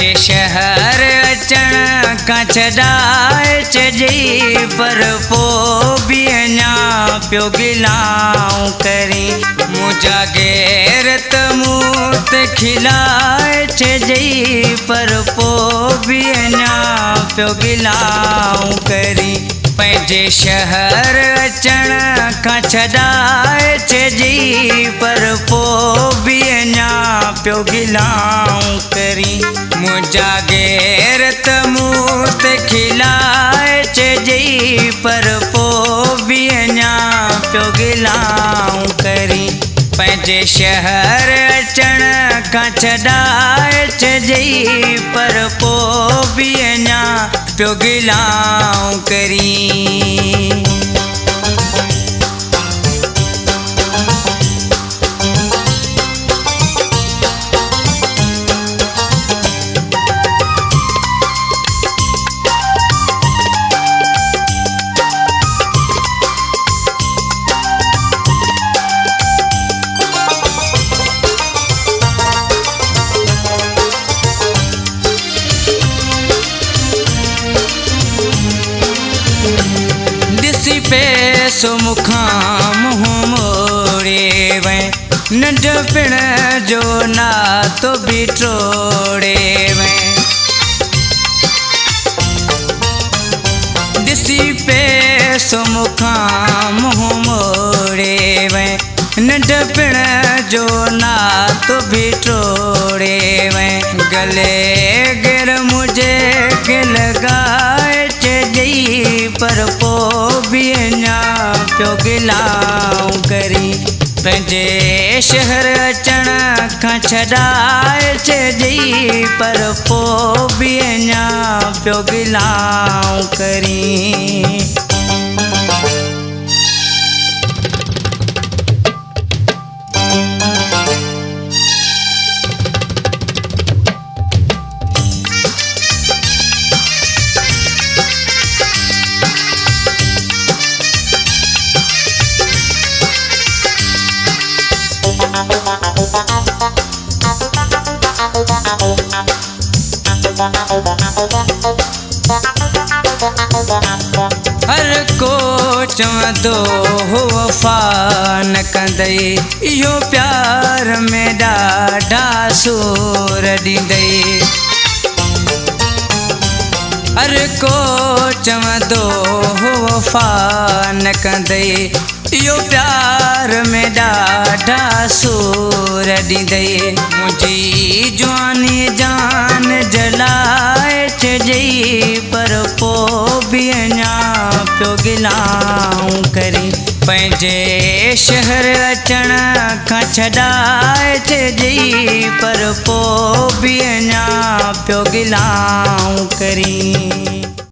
पंहिंजे शहर अचण खां छॾाए चॼई पर पोइ बि अञा पियो गिलाऊं करी मुंहिंजा गैरत मूं ते खिलाए चॼई पर पोइ बि अञा पियो गिलाऊं करी पंहिंजे शहर अचण खां छॾाए चॼई पर पोइ बि अञा पियो गिलाऊं करी मुंहिंजा गैरत मूं ते खिलाए चॼई पर पोइ बि अञा पियो गिलाऊं करी पंहिंजे शहर अचण खां छॾाए चॼई पर पोइ बि अञा पियो गिलाऊं करी पैसो मुखां मुंहुं मोड़े वएं नंढपिण जो नातो बि टोड़े वएं ॾिसी पैसो मुखां मुंहुं मोड़े वएं नंढपिण जो नातो बि टोड़े वएं गले गिर मुंहिंजे गिल गाए चॼई पर पोइ बि अञा पियो गिलाऊं करी पंहिंजे शहर अचण खां छॾाए चॼई पर पोइ बि अञा पियो गिलाऊं करी हर को चवंदो हो वफ़ा न कंदई इहो प्यार में ॾाढा सूर ॾींदई हर को चवंदो हो वफ़ा न कंदई इहो प्यार में ॾाढा सूर ॾींदई मुंहिंजी जवानी जान जलाए चॼई पर पोइ बि अञा पियो गिलाऊं करी पंहिंजे शहर अचण खां छॾाए चॼई पर पोइ बि अञा पियो गिलाऊं करी